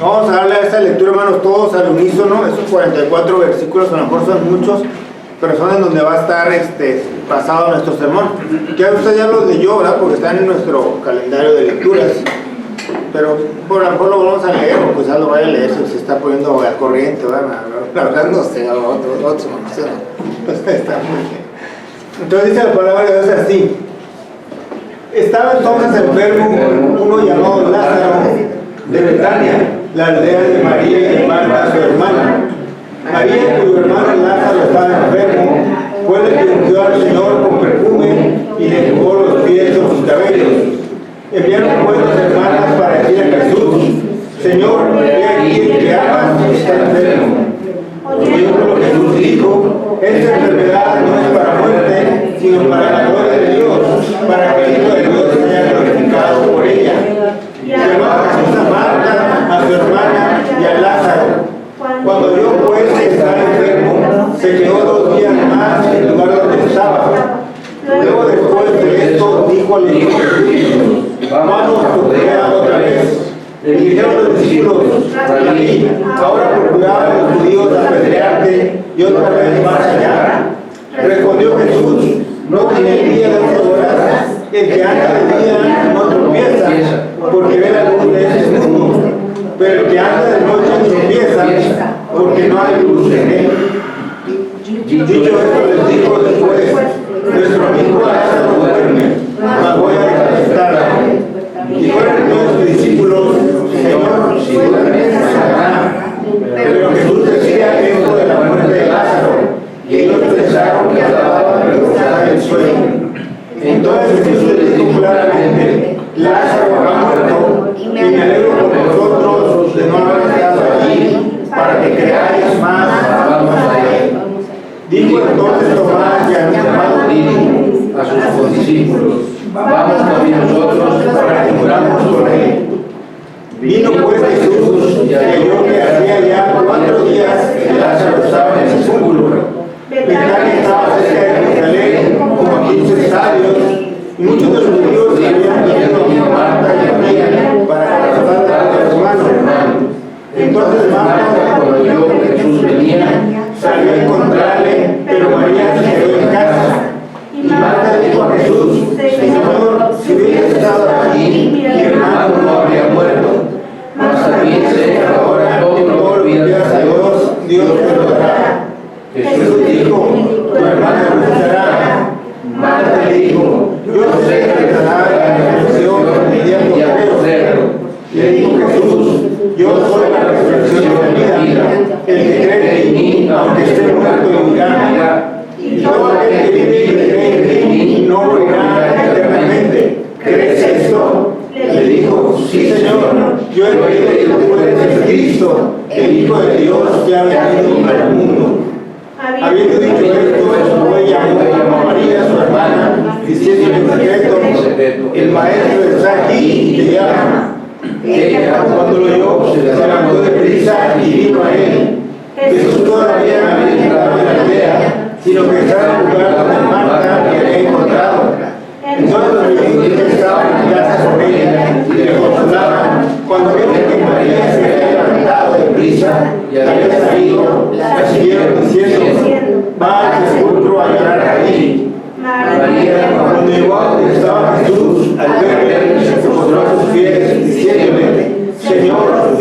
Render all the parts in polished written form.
Vamos a darle a esta lectura, hermanos, todos al unísono. Esos 44 versículos, a lo mejor son muchos, pero son en donde va a estar basado nuestro sermón. Que usted ya los leyó, ¿verdad? Porque están en nuestro calendario de lecturas. Pero por lo mejor lo vamos a leer, o quizás lo vaya a leer si se está poniendo al corriente, ¿verdad? La verdad no sé, otro, está muy bien. Entonces dice la palabra de Dios así. Estaba entonces enfermo uno llamado Lázaro de Betania, la aldea de María y de Marta, su hermana. María, cuyo hermano Lázaro estaba enfermo, fue la que ungió al Señor con perfume y le enjugó los pies con sus cabellos. Enviaron pues las hermanas para decir a Jesús: Señor, he aquí el que amas está enfermo. Oyendo lo que Jesús dijo: esta enfermedad no es para muerte, sino para la gloria de Dios, para que el Hijo de Dios sea glorificado por ella. Llamó a Jesús a Marta, a su hermana y a Lázaro. Cuando vio pues que estaba enfermo, se quedó 2 días más en el lugar donde estaba. Luego, después de esto, dijo al discípulo: vamos a otra vez. Le dijeron los discípulos: Rabí, ahora procuraba a los judíos apedrearte y otra vez más allá. Respondió Jesús: no tiene día de 12 horas, el que anda de día no tropieza, porque ve la luz de este mundo, pero el que anda de noche tropieza, porque no hay luz en él. Dicho esto, les dijo después: nuestro amigo Lázaro duerme, mas voy a despertarlo. Y fueron todos sus discípulos: Señor, si duerme, sanará. Pero Jesús decía esto de la muerte de Lázaro, y ellos pensaron que hablaba del sueño. Entonces Jesús les dijo claramente: Lázaro ha muerto, y me alegro por vosotros de no haber estado allí, para que creáis más. Vamos a él. Dijo entonces Tomás, llamado Dídimo, a sus condiscípulos: vamos también nosotros para que muramos con él. Vino pues Jesús y halló que hacía ya 4 días que Lázaro estaba en el sepulcro. Betania estaba cerca de Jerusalén, como a 15 estadios, y muchos de los judíos habían venido a Marta y a María para consolar a los hermanos. Entonces Marta, cuando vio que Jesús venía, salió a encontrarle, pero María se quedó en casa. Y Marta dijo a Jesús: Señor, si hubieras estado aquí, mi hermano no habría muerto. Mas también sé que ahora todo lo pidas a Dios, Dios te lo dará. Jesús dijo: tu hermana resucitará. Marta le dijo: yo sé que estará en la resurrección el día postrero. Le dijo Jesús: yo soy la resurrección y la vida. El que cree en mí, aunque esté muerto, vivirá. Y todo aquel que vive y cree en mí no morirá eternamente. ¿Crees esto? Le dijo: sí, Señor, yo he creído que tú eres el Cristo, el Hijo de Dios que ha venido al mundo. Habiendo dicho esto, fue llamó a María, su hermana, diciendo en secreto: el maestro está aquí y te llama. Ella, cuando lo oyó, se levantó de prisa y vino a él. Jesús todavía no había entrado en la aldea, sino que estaba en el lugar donde Marta le había encontrado. Entonces los discípulos que estaban en casa con ella y le consolaban, cuando vieron que María se había levantado de prisa y había salido, la siguieron diciendo: va al sepulcro a llorar allí. María, cuando llegó a donde estaba Jesús, al verle, se postró a sus pies, diciéndole: Señor,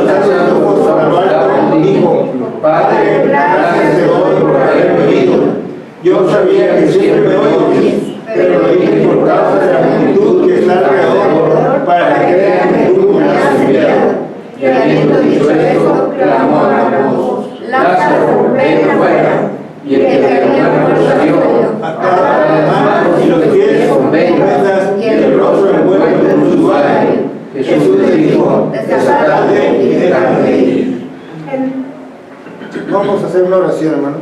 alzando los ojos a lo alto, dijo: Padre, gracias te doy por haberme oído. Yo sabía que siempre me oyes, pero lo dije por causa de la multitud que está alrededor, para que crean que tú me has enviado. Y habiendo dicho esto, clamó a gran voz: Lázaro, ven afuera. Y el que había muerto salió, Atado las manos y los pies con vendas y el rostro envuelto en un sudario. Jesús le dijo: Desatadle y déjame ir. Vamos a hacer una oración, hermanos.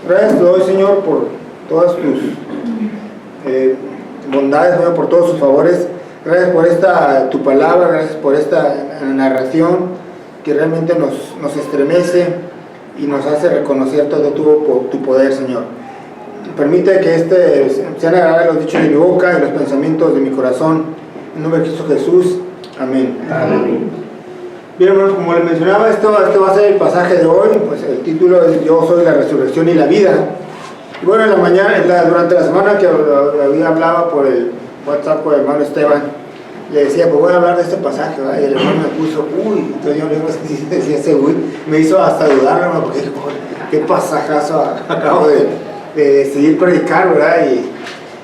Gracias te doy, Señor, por todas tus bondades, Señor, por todos tus favores. Gracias por tu palabra, gracias por esta narración que realmente nos estremece y nos hace reconocer todo tu poder, Señor. Permite que sean agradables los dichos de mi boca y los pensamientos de mi corazón. En nombre de Cristo Jesús. Amén. Amén. Bien, hermanos, como les mencionaba, este va a ser el pasaje de hoy. Pues el título es Yo soy la resurrección y la vida. Y bueno, durante la semana que había hablado por el WhatsApp con el hermano Esteban, le decía, pues voy a hablar de este pasaje, ¿verdad? Y el hermano me puso, entonces yo le decía ese me hizo hasta dudar, hermano, porque qué pasajazo acabo de decidir predicar, ¿verdad?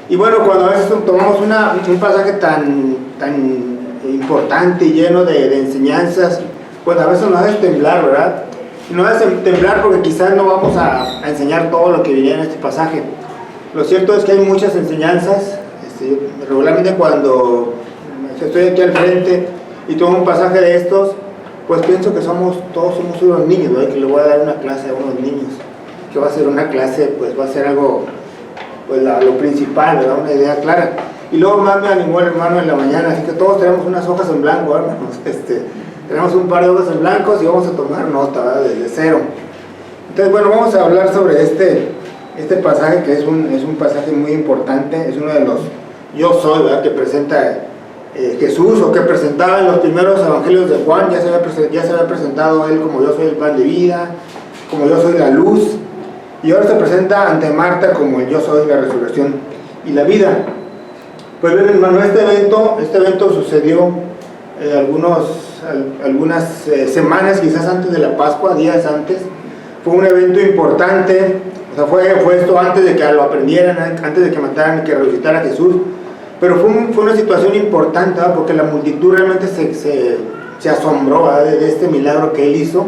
Y bueno, cuando a veces tomamos un pasaje tan importante y lleno de enseñanzas, pues a veces nos hace temblar, ¿verdad? Y nos hace temblar porque quizás no vamos a enseñar todo lo que viene en este pasaje. Lo cierto es que hay muchas enseñanzas. Regularmente cuando estoy aquí al frente y tomo un pasaje de estos, pues pienso que todos somos unos niños, ¿verdad? Que le voy a dar una clase a unos niños, que va a ser una clase, pues va a ser algo, pues lo principal, ¿verdad? Una idea clara. Y luego más me animó el hermano en la mañana, así que todos tenemos unas hojas en blanco, hermanos. Tenemos un par de hojas en blanco y vamos a tomar nota, ¿verdad? Desde cero. Entonces, bueno, vamos a hablar sobre este pasaje, que es un pasaje muy importante, es uno de los yo soy, ¿verdad? Que presenta Jesús, o que presentaba en los primeros evangelios de Juan. Ya se había presentado él como yo soy el pan de vida, como yo soy la luz, y ahora se presenta ante Marta como el yo soy la resurrección y la vida. Pues bien, hermano, este evento sucedió algunas semanas quizás antes de la Pascua, días antes. Fue un evento importante, o sea, fue esto antes de que lo aprendieran, antes de que mataran y que resucitara a Jesús. Pero fue una situación importante, ¿verdad? Porque la multitud realmente se asombró, ¿verdad? De este milagro que él hizo.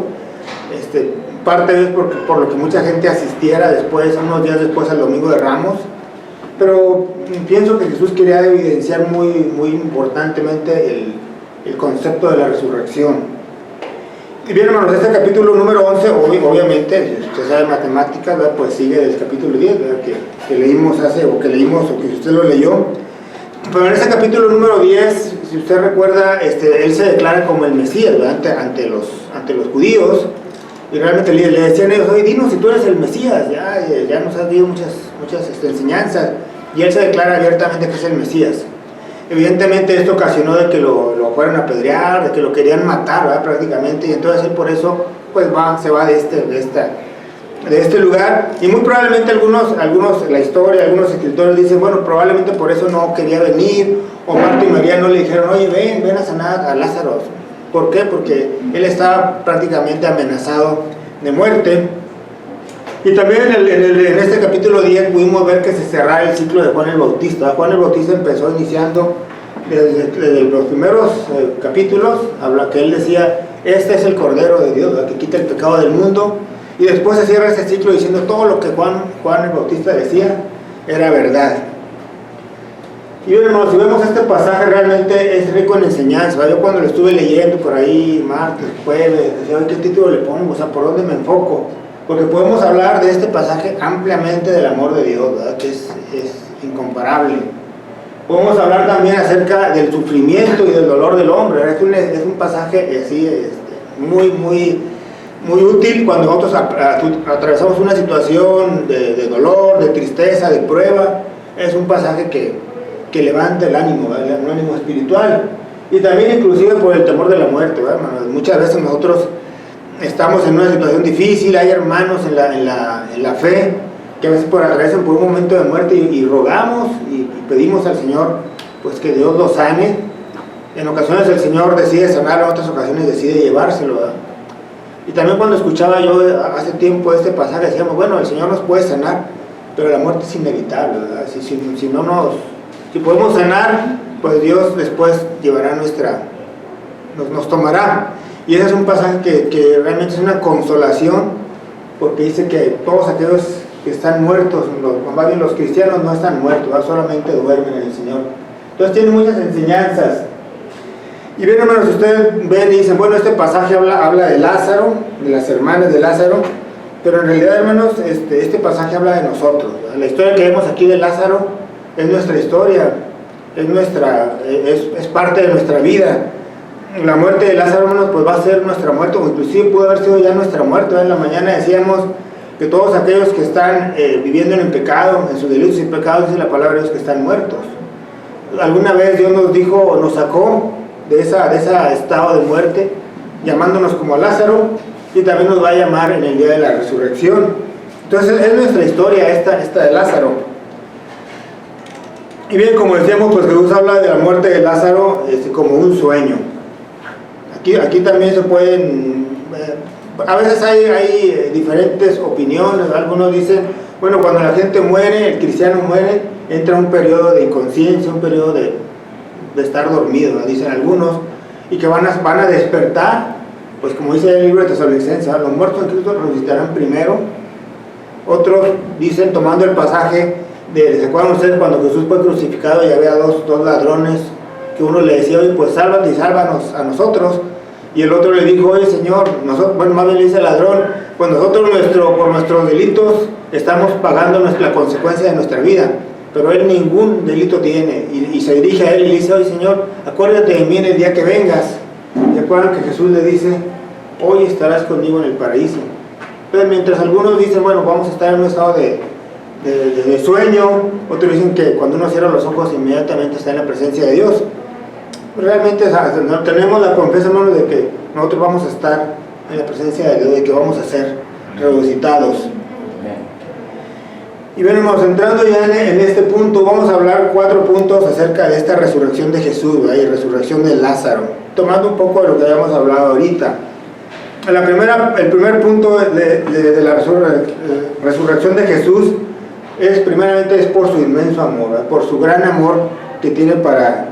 Parte de por lo que mucha gente asistiera unos días después al Domingo de Ramos. Pero pienso que Jesús quería evidenciar muy, muy importantemente el concepto de la resurrección. Y bien, hermanos, este capítulo número 11, obviamente, si usted sabe matemáticas, ¿verdad? Pues sigue del capítulo 10, ¿verdad? Que leímos o que usted lo leyó. Pero en ese capítulo número 10, si usted recuerda, él se declara como el Mesías, ¿verdad? ante los judíos, y realmente le decían ellos: oye, dinos si tú eres el Mesías, ya nos has dado muchas enseñanzas, y él se declara abiertamente que es el Mesías. Evidentemente esto ocasionó de que lo fueran a apedrear, de que lo querían matar, ¿verdad? Prácticamente, y entonces él por eso pues se va de este lugar, y muy probablemente la historia, algunos escritores dicen, bueno, probablemente por eso no quería venir, o Marta y María no le dijeron, oye, ven a sanar a Lázaro. ¿Por qué? Porque él estaba prácticamente amenazado de muerte. Y también en este capítulo 10 pudimos ver que se cerrara el ciclo de Juan el Bautista. Juan el Bautista empezó iniciando desde los primeros capítulos, habla que él decía, este es el Cordero de Dios, ¿verdad? Que quita el pecado del mundo. Y después se cierra ese ciclo diciendo todo lo que Juan el Bautista decía era verdad. Y bien, hermanos, si vemos este pasaje realmente es rico en enseñanza, ¿verdad? Yo cuando lo estuve leyendo por ahí martes, jueves, decía, ¿qué título le pongo? O sea, ¿por dónde me enfoco? Porque podemos hablar de este pasaje ampliamente del amor de Dios, ¿verdad? Que es incomparable. Podemos hablar también acerca del sufrimiento y del dolor del hombre, ¿verdad? Es un pasaje así, muy, muy, muy útil cuando nosotros atravesamos una situación de dolor, de tristeza, de prueba. Es un pasaje que levanta el ánimo, ¿verdad? Un ánimo espiritual. Y también inclusive por el temor de la muerte, ¿verdad? Muchas veces nosotros estamos en una situación difícil, hay hermanos en la fe que a veces atraviesan por un momento de muerte y rogamos y pedimos al Señor pues que Dios los sane. En ocasiones el Señor decide sanar, en otras ocasiones decide llevárselo, ¿verdad? Y también cuando escuchaba yo hace tiempo este pasaje, decíamos, bueno, el Señor nos puede sanar, pero la muerte es inevitable, ¿verdad? Si podemos sanar, pues Dios después llevará nos tomará. Y ese es un pasaje que realmente es una consolación, porque dice que todos aquellos que están muertos, más bien los cristianos no están muertos, ¿verdad? Solamente duermen en el Señor. Entonces tiene muchas enseñanzas. Y bien, hermanos, ustedes ven y dicen, bueno, este pasaje habla de Lázaro, de las hermanas de Lázaro, pero en realidad, hermanos, este pasaje habla de nosotros, ¿verdad? La historia que vemos aquí de Lázaro es nuestra historia, es parte de nuestra vida. La muerte de Lázaro, hermanos, pues va a ser nuestra muerte, o inclusive pudo haber sido ya nuestra muerte, ¿verdad? En la mañana decíamos que todos aquellos que están viviendo en el pecado, en sus delitos y pecados, dice la palabra de Dios que están muertos. Alguna vez Dios nos dijo, nos sacó de ese estado de muerte, llamándonos como Lázaro, y también nos va a llamar en el día de la resurrección. Entonces es nuestra historia esta de Lázaro. Y bien, como decíamos, pues Jesús habla de la muerte de Lázaro como un sueño. Aquí también se pueden, a veces hay diferentes opiniones. Algunos dicen, bueno, cuando la gente muere, el cristiano muere, entra un periodo de inconsciencia, un periodo de estar dormido, ¿no? Dicen algunos, y que van a despertar, pues como dice el libro de Tesalonicenses, los muertos en Cristo resucitarán primero. Otros dicen, tomando el pasaje ¿se acuerdan ustedes cuando Jesús fue crucificado y había dos ladrones, que uno le decía, oye, pues sálvate y sálvanos a nosotros, y el otro le dijo, oye Señor, bueno, más bien le dice el ladrón, pues nosotros por nuestros delitos estamos pagando la consecuencia de nuestra vida, pero él ningún delito tiene, y se dirige a él y le dice, oye Señor, acuérdate de mí en el día que vengas. ¿Se acuerdan que Jesús le dice, hoy estarás conmigo en el paraíso? Entonces, mientras algunos dicen, bueno, vamos a estar en un estado de sueño, otros dicen que cuando uno cierra los ojos inmediatamente está en la presencia de Dios. Realmente tenemos la confianza, hermanos, de que nosotros vamos a estar en la presencia de Dios, de que vamos a ser resucitados. Y bien, hermanos, entrando ya en este punto, vamos a hablar 4 puntos acerca de esta resurrección de Jesús, ¿verdad? Y resurrección de Lázaro, tomando un poco de lo que habíamos hablado ahorita. El primer punto de la resurrección de Jesús primeramente es por su inmenso amor, ¿verdad? Por su gran amor que tiene para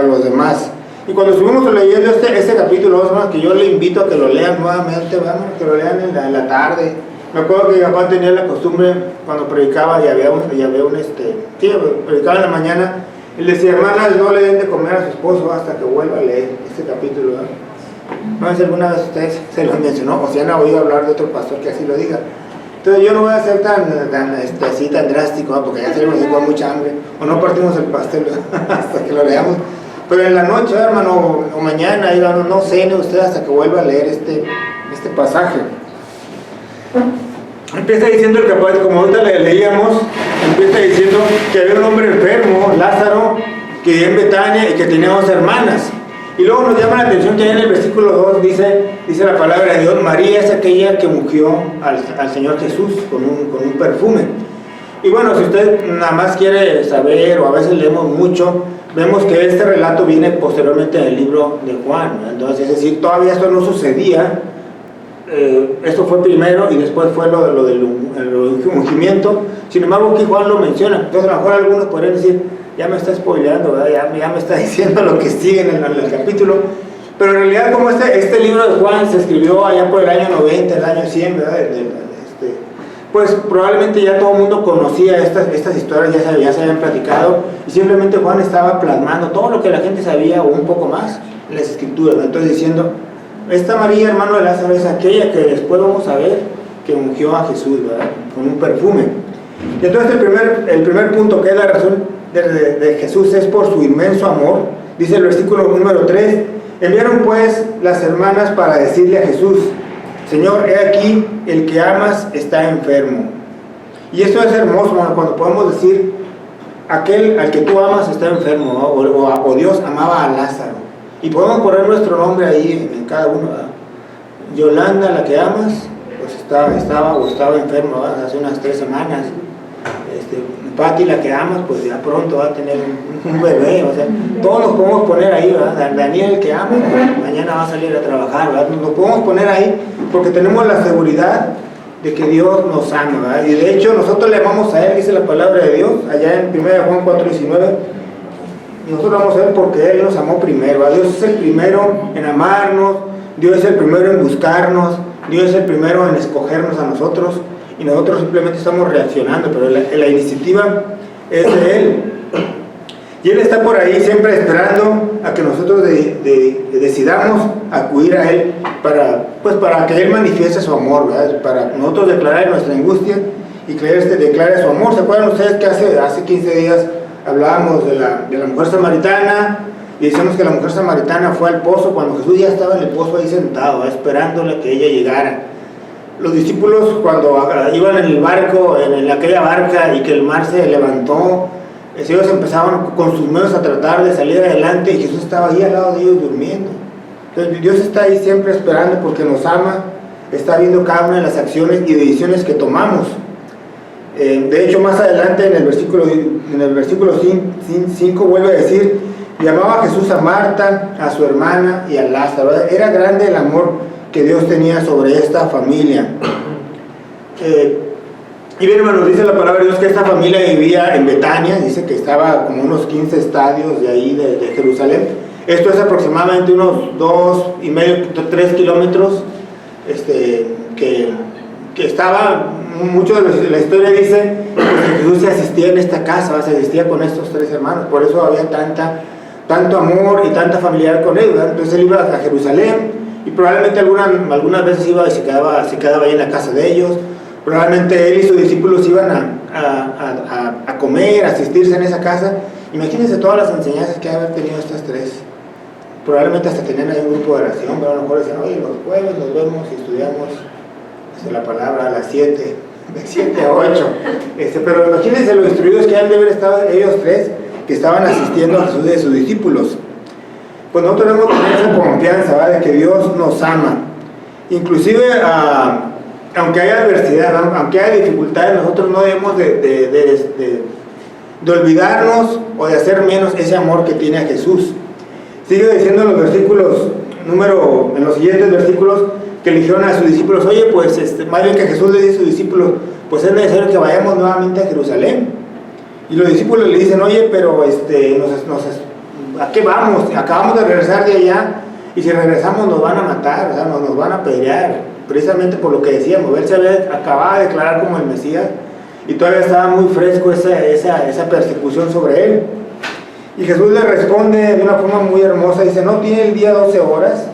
los demás. Y cuando estuvimos leyendo este capítulo, hermanos, que yo le invito a que lo lean nuevamente, ¿verdad? Que lo lean en la tarde. Me acuerdo que mi papá tenía la costumbre, cuando predicaba predicaba en la mañana, él decía, hermanas, no le den de comer a su esposo hasta que vuelva a leer este capítulo, ¿verdad? No sé si alguna vez ustedes se lo mencionó, o si han oído hablar de otro pastor que así lo diga. Entonces yo no voy a ser tan drástico, ¿no? Porque ya tenemos igual mucha hambre, o no partimos el pastel hasta que lo leamos. Pero en la noche, hermano, o mañana, no cene usted hasta que vuelva a leer este pasaje. Empieza diciendo el capítulo, como ahorita le leíamos, empieza diciendo que había un hombre enfermo, Lázaro, que vivía en Betania y que tenía 2 hermanas. Y luego nos llama la atención que en el versículo 2 dice la palabra de Dios, María es aquella que ungió al Señor Jesús con un perfume. Y bueno, si usted nada más quiere saber, o a veces leemos mucho, vemos que este relato viene posteriormente en el libro de Juan, ¿no? Entonces, es decir, todavía esto no sucedía, esto fue primero y después fue lo del ungimiento. Sin embargo, aquí Juan lo menciona. Entonces, a lo mejor algunos podrían decir, ya me está spoileando, ¿verdad? Ya me está diciendo lo que sigue en el capítulo. Pero en realidad, como este libro de Juan se escribió allá por el año 90, el año 100, ¿verdad? Pues probablemente ya todo el mundo conocía estas historias, ya se habían platicado, y simplemente Juan estaba plasmando todo lo que la gente sabía o un poco más en las escrituras, ¿no? Entonces diciendo, esta María, hermano de Lázaro, es aquella que después vamos a ver que ungió a Jesús, ¿verdad? Con un perfume. Y entonces el primer punto, que es la razón de Jesús, es por su inmenso amor. Dice el versículo número 3, enviaron pues las hermanas para decirle a Jesús, Señor, he aquí, el que amas está enfermo. Y esto es hermoso, ¿no? Cuando podemos decir, aquel al que tú amas está enfermo, ¿no? O Dios amaba a Lázaro. Y podemos poner nuestro nombre ahí en cada uno, ¿verdad? Yolanda, la que amas, pues estaba enferma, ¿verdad? Hace unas 3 semanas. Pati, la que amas, pues ya pronto va a tener un bebé, o sea, todos nos podemos poner ahí, ¿verdad? Daniel, que amo, pues, mañana va a salir a trabajar, ¿verdad? Nos podemos poner ahí porque tenemos la seguridad de que Dios nos ama, ¿verdad? Y de hecho nosotros le amamos a Él, dice la palabra de Dios, allá en 1 Juan 4:19, nosotros vamos a Él porque Él nos amó primero, ¿verdad? Dios es el primero en amarnos, Dios es el primero en buscarnos, Dios es el primero en escogernos a nosotros, y nosotros simplemente estamos reaccionando, pero la iniciativa es de Él. Y Él está por ahí siempre esperando a que nosotros decidamos acudir a Él para que Él manifieste su amor, ¿verdad? Para nosotros declarar nuestra angustia y que Él declare su amor. ¿Se acuerdan ustedes que hace 15 días hablábamos de la mujer samaritana? Y decíamos que la mujer samaritana fue al pozo cuando Jesús ya estaba en el pozo ahí sentado, ¿verdad? Esperándole a que ella llegara. Los discípulos cuando iban en el barco, en aquella barca, y que el mar se levantó, ellos empezaban con sus medios a tratar de salir adelante, y Jesús estaba ahí al lado de ellos durmiendo. Entonces Dios está ahí siempre esperando porque nos ama, está viendo cada una de las acciones y decisiones que tomamos. De hecho, más adelante en el versículo 5 vuelve a decir: llamaba a Jesús a Marta, a su hermana y a Lázaro. Era grande el amor que Dios tenía sobre esta familia. Y bien, hermanos, dice la palabra de Dios que esta familia vivía en Betania, dice que estaba como unos 15 estadios de ahí de Jerusalén. Esto es aproximadamente unos 2,5, 3 kilómetros, que estaba, mucho de la historia dice pues, que Jesús se asistía en esta casa, se asistía con estos 3 hermanos, por eso había tanto amor y tanta familiaridad con él, ¿verdad? Entonces él iba a Jerusalén, y probablemente algunas veces iba y se quedaba ahí en la casa de ellos. Probablemente él y sus discípulos iban a comer, a asistirse en esa casa. Imagínense todas las enseñanzas que haber tenido estas 3. Probablemente hasta tenían ahí un grupo de oración, pero a lo mejor decían: oye, los jueves nos vemos y estudiamos la palabra a las 7, de 7 a 8. Pero imagínense los instruidos que han de haber estado ellos 3, que estaban asistiendo a Jesús de sus discípulos. Pues nosotros debemos tener esa confianza, ¿verdad?, de que Dios nos ama. Inclusive, aunque haya adversidad, aunque haya dificultades, nosotros no debemos de olvidarnos o de hacer menos ese amor que tiene a Jesús. Sigue diciendo en los versículos, en los siguientes versículos, que le dijeron a sus discípulos: oye, pues más bien que Jesús le dice a sus discípulos, pues es necesario que vayamos nuevamente a Jerusalén. Y los discípulos le dicen: oye, pero ¿a qué vamos? Acabamos de regresar de allá, y si regresamos nos van a matar, o sea, nos van a apedrear, precisamente por lo que decíamos. Él se acababa de declarar como el Mesías, y todavía estaba muy fresco esa persecución sobre él. Y Jesús le responde de una forma muy hermosa, dice: ¿no tiene el día 12 horas?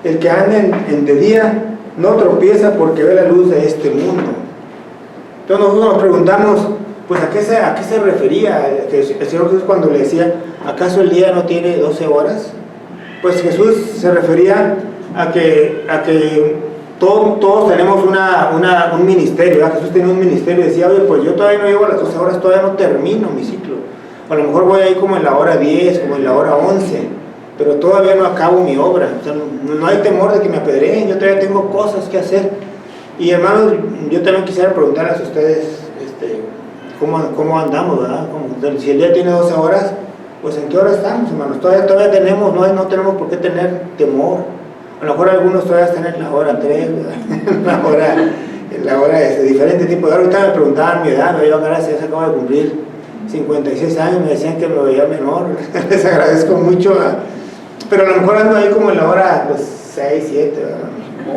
El que anda de día no tropieza porque ve la luz de este mundo. Entonces nosotros nos preguntamos, pues ¿a qué se refería el Señor Jesús cuando le decía: ¿acaso el día no tiene 12 horas? Pues Jesús se refería a que todos tenemos un ministerio, ¿verdad? Jesús tenía un ministerio y decía: oye, pues yo todavía no llego a las 12 horas, todavía no termino mi ciclo. A lo mejor voy ahí como en la hora 10, como en la hora 11, pero todavía no acabo mi obra. O sea, no hay temor de que me apedreen, yo todavía tengo cosas que hacer. Y hermanos, yo también quisiera preguntarles a ustedes, ¿cómo andamos, verdad? Si el día tiene 12 horas, pues ¿en qué hora estamos, hermanos? Todavía tenemos, no tenemos por qué tener temor. A lo mejor algunos todavía están en la hora 3, en la hora de diferente tipo de hora. Ahorita me preguntaban mi edad, yo gracias, acabo de cumplir 56 años, me decían que me veía menor. Les agradezco mucho, ¿verdad? Pero a lo mejor ando ahí como en la hora, pues 6, 7,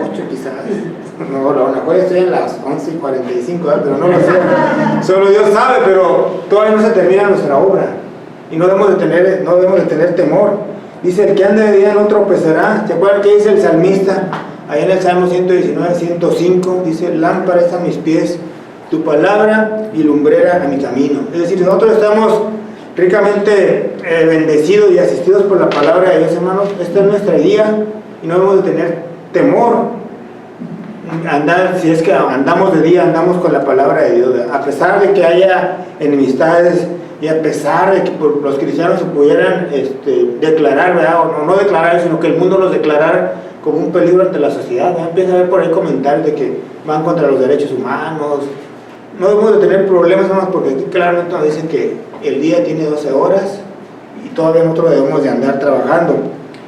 8 quizás. No, a lo mejor estoy en las 11:45, ¿verdad? Pero no lo sé. Solo Dios sabe, pero todavía no se termina nuestra obra. Y no debemos de tener temor. Dice: el que anda de día no tropezará. ¿Se acuerdan qué dice el salmista? Ahí en el Salmo 119, 105, dice: lámpara es a mis pies tu palabra y lumbrera a mi camino. Es decir, nosotros estamos ricamente bendecidos y asistidos por la palabra de Dios, hermanos. Esta es nuestra guía y no debemos de tener temor. Si es que andamos de día, andamos con la palabra de Dios, a pesar de que haya enemistades y a pesar de que los cristianos se pudieran declarar, ¿verdad? O no declarar, sino que el mundo los declarara como un peligro ante la sociedad, ¿verdad? Empieza a ver por ahí comentarios de que van contra los derechos humanos, no debemos de tener problemas, hermanos, porque aquí claramente nos dice que el día tiene 12 horas y todavía nosotros debemos de andar trabajando.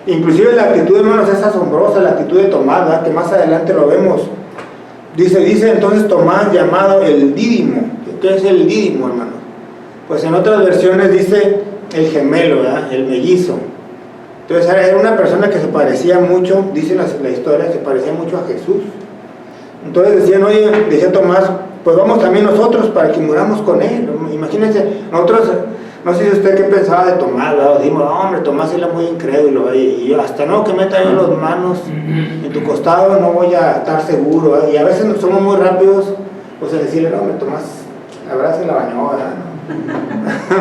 Inclusive la actitud, hermanos, es asombrosa, la actitud de Tomás, ¿verdad? Que más adelante lo vemos. Dice entonces Tomás, llamado el Dídimo. ¿Qué es el Dídimo, hermano? Pues en otras versiones dice el gemelo, ¿verdad? El mellizo. Entonces era una persona que se parecía mucho, dice la historia, se parecía mucho a Jesús. Entonces decían, oye, decía Tomás, pues vamos también nosotros para que muramos con él. Imagínense, nosotros, no sé si usted qué pensaba de Tomás, ¿verdad? Dijimos, muy Tomás era muy incrédulo, y yo hasta no que meta yo las manos en tu costado no voy a estar seguro, ¿verdad? Y a veces somos muy rápidos, pues en decirle, no, hombre, Tomás, la verdad se la bañó, ¿verdad?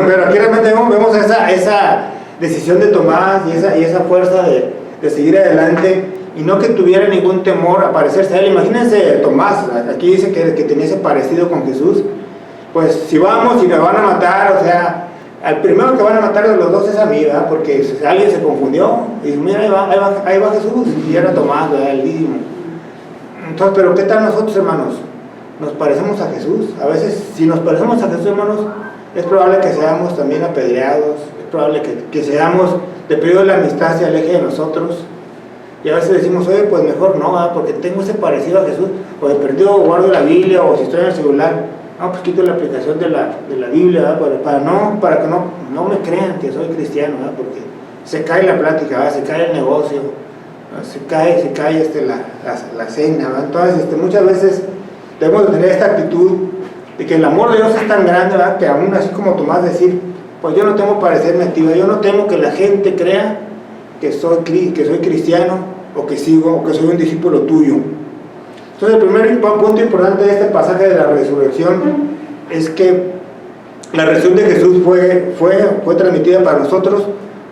Pero aquí realmente vemos esa decisión de Tomás y esa fuerza de seguir adelante, y no que tuviera ningún temor a parecerse a él. Imagínense Tomás, aquí dice que tenía ese parecido con Jesús. Pues si vamos y me van a matar, o sea, al primero que van a matar de los dos es a mí, ¿verdad? Porque alguien se confundió y dijo, mira, ahí va Jesús, y era Tomás, ¿verdad? El Dídimo. Entonces, pero ¿qué tal nosotros, hermanos? ¿Nos parecemos a Jesús? A veces, si nos parecemos a Jesús, hermanos, es probable que seamos también apedreados, es probable que seamos, de periodo de la amistad se aleje de nosotros. Y a veces decimos, oye, pues mejor no, ¿verdad? Porque tengo ese parecido a Jesús, o de perdido guardo la Biblia, o si estoy en el celular, no, pues quito la aplicación de la Biblia, ¿verdad? Para que no me crean que soy cristiano, ¿verdad? Porque se cae la plática, ¿verdad? Se cae el negocio, ¿verdad? se cae la cena, ¿verdad? Entonces muchas veces debemos de tener esta actitud de que el amor de Dios es tan grande, ¿verdad? Que aún así como Tomás decir, pues yo no temo parecerme a ti, yo no temo que la gente crea que soy cristiano, o que soy un discípulo tuyo. Entonces el primer punto importante de este pasaje de la resurrección es que la resurrección de Jesús fue transmitida para nosotros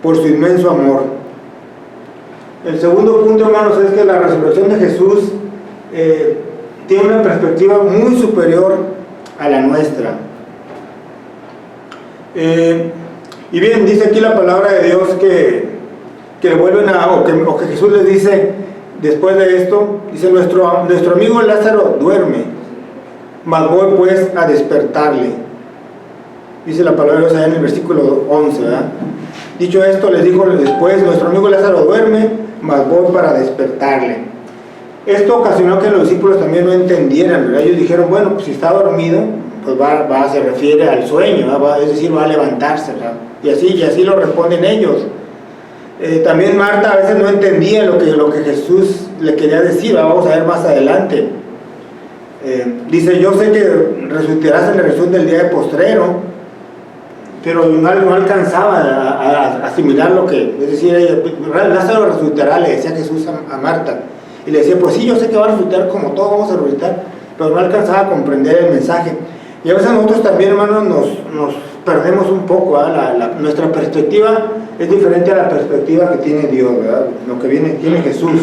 por su inmenso amor. El segundo punto, hermanos, es que la resurrección de Jesús tiene una perspectiva muy superior a la nuestra. Y bien, dice aquí la palabra de Dios que vuelven o que Jesús les dice después de esto, dice, nuestro amigo Lázaro duerme, mas voy pues a despertarle. Dice la palabra de Dios allá en el versículo 11, ¿verdad? Dicho esto, les dijo después, nuestro amigo Lázaro duerme, mas voy para despertarle. Esto ocasionó que los discípulos también no entendieran, ¿verdad? Ellos dijeron, bueno, pues si está dormido, pues se refiere al sueño, ¿verdad? Es decir, va a levantarse, ¿verdad? Y así lo responden ellos. También Marta a veces no entendía lo que Jesús le quería decir, vamos a ver más adelante. Dice, yo sé que resucitarás en la resurrección del día de postrero, pero no alcanzaba a asimilar lo que, es decir, Lázaro resucitará, le decía Jesús a Marta, y le decía, pues sí, yo sé que va a resucitar como todos vamos a resucitar, pero no alcanzaba a comprender el mensaje. Y a veces nosotros también, hermanos, nos perdemos un poco, ¿verdad? Nuestra perspectiva es diferente a la perspectiva que tiene Dios, ¿verdad? Lo que tiene Jesús.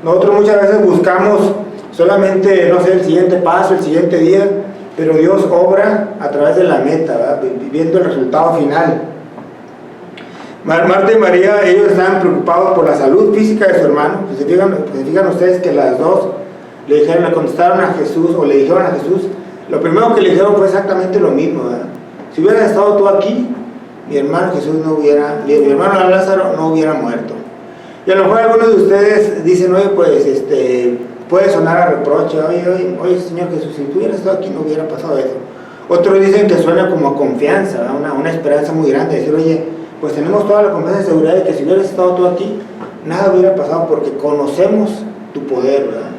Nosotros muchas veces buscamos solamente, no sé, el siguiente paso, el siguiente día, pero Dios obra a través de la meta, ¿verdad? Viviendo el resultado final. Marta y María, ellos estaban preocupados por la salud física de su hermano. Se fijan ustedes que las dos le contestaron a Jesús, o le dijeron a Jesús, lo primero que le dijeron fue exactamente lo mismo, ¿verdad? Si hubieras estado tú aquí, mi hermano mi hermano Lázaro no hubiera muerto. Y a lo mejor algunos de ustedes dicen, oye, pues, puede sonar a reproche, oye, Señor Jesús, si tú hubieras estado aquí no hubiera pasado eso. Otros dicen que suena como a confianza, una esperanza muy grande, decir, oye, pues tenemos toda la confianza y seguridad de que si hubieras estado tú aquí, nada hubiera pasado porque conocemos tu poder, ¿verdad?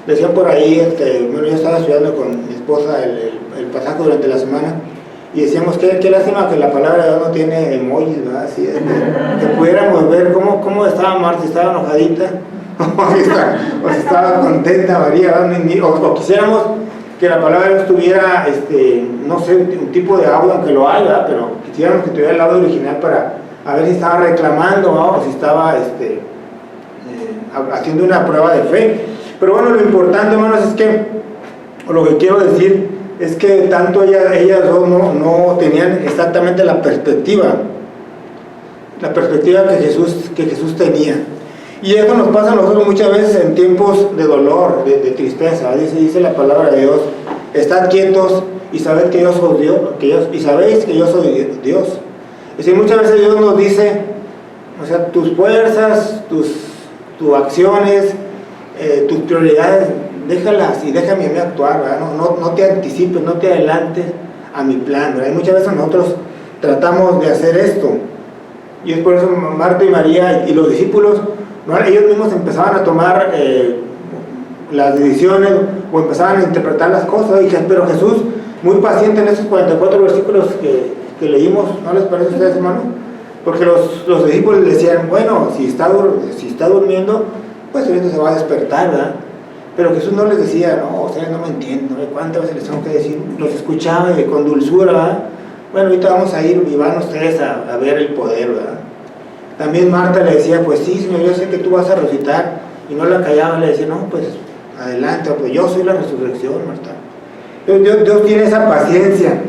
Decían por ahí, yo estaba estudiando con mi esposa el pasaje durante la semana, y decíamos, qué lástima que la palabra de Dios no tiene emojis, ¿verdad? Así, que pudiéramos ver cómo estaba Marta, si estaba enojadita, o si estaba contenta María, o quisiéramos que la palabra de Dios tuviera, no sé, un tipo de audio, aunque lo hay, ¿verdad? Pero quisiéramos que tuviera el audio original para a ver si estaba reclamando, ¿no? O si estaba haciendo una prueba de fe. Pero bueno, lo importante, hermanos, es que, o lo que quiero decir, es que tanto ellas dos no tenían exactamente la perspectiva que Jesús tenía. Y eso nos pasa a nosotros muchas veces en tiempos de dolor, de tristeza. Dice la palabra de Dios Estad quietos y sabed que yo soy Dios, y sabéis que yo soy Dios. Es decir, muchas veces Dios nos dice, o sea, tus fuerzas, tus acciones, tus prioridades, déjalas y déjame a mí actuar, ¿verdad? No te anticipes, no te adelantes a mi plan, ¿verdad? Y muchas veces nosotros tratamos de hacer esto, y es por eso Marta y María y los discípulos, ¿no? Ellos mismos empezaban a tomar las decisiones o empezaban a interpretar las cosas, pero Jesús, muy paciente en esos 44 versículos que leímos, ¿no les parece a ustedes, hermano? Porque los discípulos le decían, bueno, si está durmiendo, pues ahorita se va a despertar, ¿verdad? Pero Jesús no les decía, no, ustedes no me entienden, ¿no? ¿Cuántas veces les tengo que decir? Los escuchaba con dulzura, ¿verdad? Bueno, ahorita vamos a ir y van ustedes a ver el poder, ¿verdad? También Marta le decía, pues sí, Señor, yo sé que tú vas a resucitar, y no la callaba, le decía, no, pues adelante, pues yo soy la resurrección, Marta. Dios tiene esa paciencia,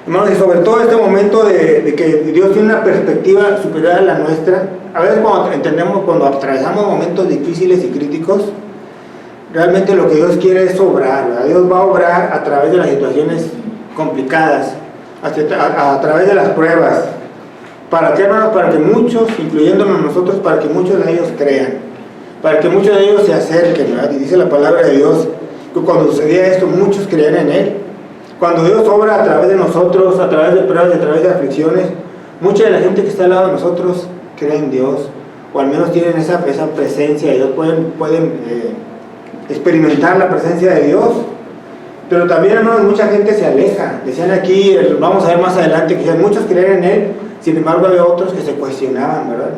hermanos, y sobre todo este momento de que Dios tiene una perspectiva superior a la nuestra. A veces cuando atravesamos momentos difíciles y críticos, realmente lo que Dios quiere es obrar, ¿verdad? Dios va a obrar a través de las situaciones complicadas, a través de las pruebas. ¿Para qué, hermanos? Para que muchos, incluyéndonos nosotros, para que muchos de ellos crean, para que muchos de ellos se acerquen, ¿verdad? Y dice la palabra de Dios que cuando sucedía esto, muchos creían en Él. Cuando Dios obra a través de nosotros, a través de pruebas y a través de aflicciones, mucha de la gente que está al lado de nosotros cree en Dios, o al menos tienen esa presencia de Dios, pueden experimentar la presencia de Dios. Pero también, hermanos, mucha gente se aleja. Decían aquí, vamos a ver más adelante, que muchos creían en Él, sin embargo había otros que se cuestionaban, ¿verdad?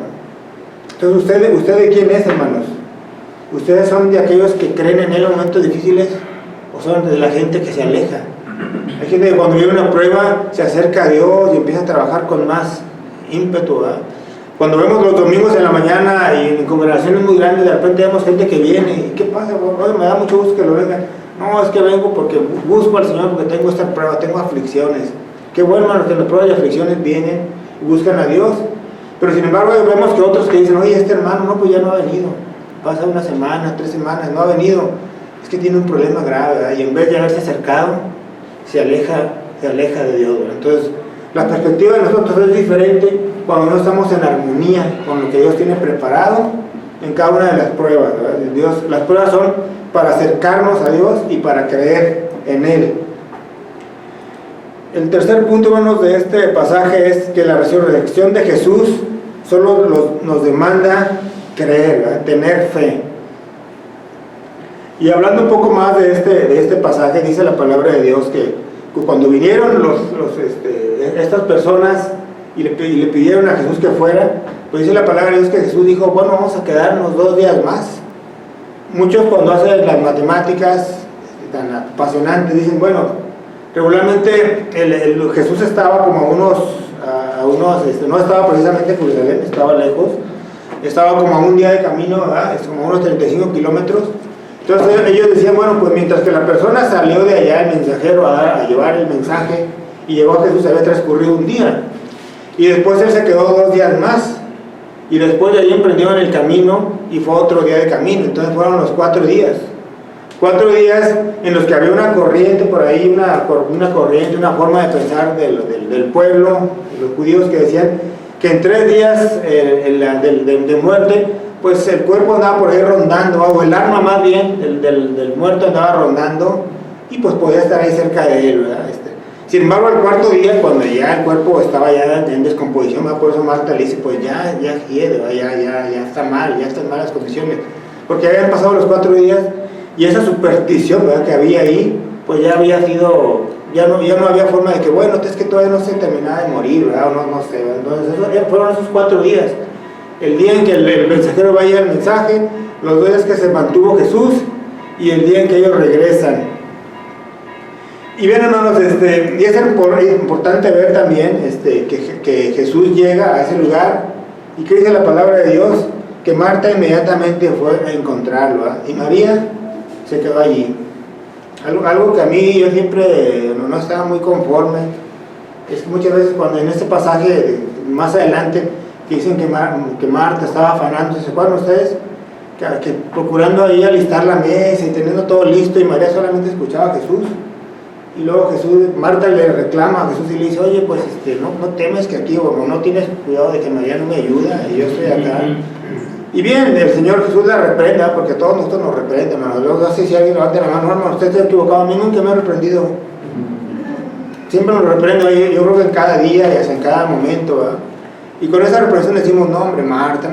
Entonces, ¿usted de quién es, hermanos? ¿Ustedes son de aquellos que creen en Él en momentos difíciles, o son de la gente que se aleja? Hay gente que cuando vive una prueba se acerca a Dios y empieza a trabajar con más ímpetu, ¿verdad? Cuando vemos los domingos en la mañana y en congregaciones muy grandes, de repente vemos gente que viene y ¿qué pasa? Oye, me da mucho gusto que lo vengan. No, es que vengo porque busco al Señor, porque tengo esta prueba, tengo aflicciones. Qué bueno, hermanos, que las pruebas y aflicciones vienen y buscan a Dios. Pero sin embargo vemos que otros que dicen, oye, este hermano, no, pues ya no ha venido. Pasa una semana, 3 semanas, no ha venido. Es que tiene un problema grave, ¿verdad? Y en vez de haberse acercado, se aleja de Dios, ¿verdad? Entonces, la perspectiva de nosotros es diferente cuando no estamos en armonía con lo que Dios tiene preparado en cada una de las pruebas, ¿verdad? Las pruebas son para acercarnos a Dios y para creer en Él. El tercer punto, hermanos, de este pasaje es que la resurrección de Jesús solo nos demanda creer, ¿verdad? Tener fe. Y hablando un poco más de este pasaje, dice la palabra de Dios que cuando vinieron estas personas y le pidieron a Jesús que fuera, pues dice la palabra de Dios que Jesús dijo, bueno, vamos a quedarnos 2 días más. Muchos cuando hacen las matemáticas tan apasionantes dicen, bueno, regularmente Jesús estaba como no estaba precisamente en Jerusalén, estaba lejos, estaba como a un día de camino, ¿verdad? Es como unos 35 kilómetros. Entonces ellos decían, bueno, pues mientras que la persona salió de allá, el mensajero, a llevar el mensaje, y llegó a Jesús, había transcurrido un día. Y después él se quedó 2 días más. Y después de ahí emprendieron el camino y fue otro día de camino. Entonces fueron los 4 días. 4 días en los que había una corriente por ahí, una corriente, una forma de pensar del pueblo, de los judíos, que decían que en 3 días de muerte, pues el cuerpo andaba por ahí rondando, o el alma más bien del muerto andaba rondando, y pues podía estar ahí cerca de él, ¿verdad? Sin embargo, al 4.º día, cuando ya el cuerpo estaba ya en descomposición, por eso Marta le dice, pues ya hiede, ya está mal, ya están malas condiciones, porque habían pasado los 4 días, y esa superstición, ¿verdad?, que había ahí, pues ya había sido, ya no había forma de que, bueno, es que todavía no se terminaba de morir, ¿verdad? O no sé, ¿verdad? Entonces fueron esos 4 días, el día en que el mensajero vaya el mensaje, los 2 días que se mantuvo Jesús, y el día en que ellos regresan. Y bien, hermanos, y es importante ver también que Jesús llega a ese lugar, y que dice la palabra de Dios, que Marta inmediatamente fue a encontrarlo, ¿eh? Y María se quedó allí. Algo que a mí yo siempre no estaba muy conforme, es que muchas veces cuando en este pasaje, más adelante, que dicen que Marta estaba afanándose, ¿se acuerdan ustedes? que procurando ahí alistar la mesa y teniendo todo listo, y María solamente escuchaba a Jesús. Y luego Marta le reclama a Jesús y le dice, oye, pues no temes que aquí, o no tienes cuidado de que María no me ayuda y yo estoy acá. Y bien, el Señor Jesús la reprende, porque todos nosotros nos reprenden, hermano. Luego no sé si alguien levanta la mano, hermano, usted está equivocado, a mí nunca me ha reprendido. Siempre nos reprendo, yo creo que en cada día y hasta en cada momento, ¿verdad? Y con esa reprensión decimos, no hombre Marta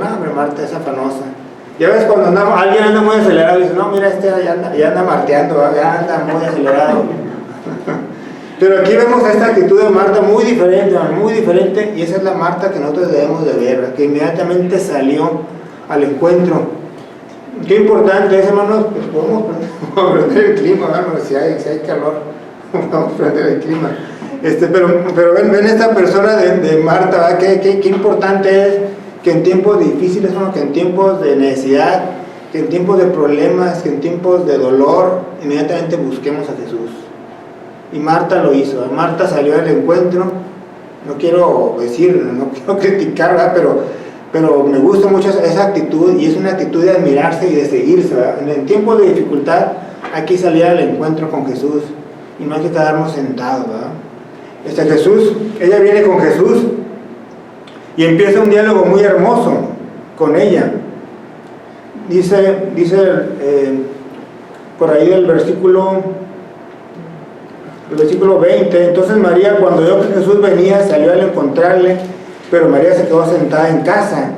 es afanosa. Ya ves, cuando alguien anda muy acelerado y dice, no, mira, ya anda marteando, ¿verdad? Ya anda muy acelerado. Pero aquí vemos esta actitud de Marta muy diferente, y esa es la Marta que nosotros debemos de ver, ¿verdad? Que inmediatamente salió al encuentro. Qué importante es, hermanos, pues podemos prender el clima, hermanos, si hay calor, vamos a prender el clima. Pero ven esta persona de Marta, ¿verdad? Qué importante es que en tiempos difíciles, hermanos, que en tiempos de necesidad, que en tiempos de problemas, que en tiempos de dolor, inmediatamente busquemos a Jesús. Y Marta lo hizo, ¿verdad? Marta salió al encuentro. No quiero criticar, ¿verdad? Pero me gusta mucho esa actitud, y es una actitud de admirarse y de seguirse, ¿verdad? En tiempos de dificultad hay que salir al encuentro con Jesús y no hay que quedarnos sentados, ¿verdad? Ella viene con Jesús y empieza un diálogo muy hermoso con ella. Dice por ahí del versículo 20, entonces María, cuando vio que Jesús venía, salió al encontrarle, pero María se quedó sentada en casa.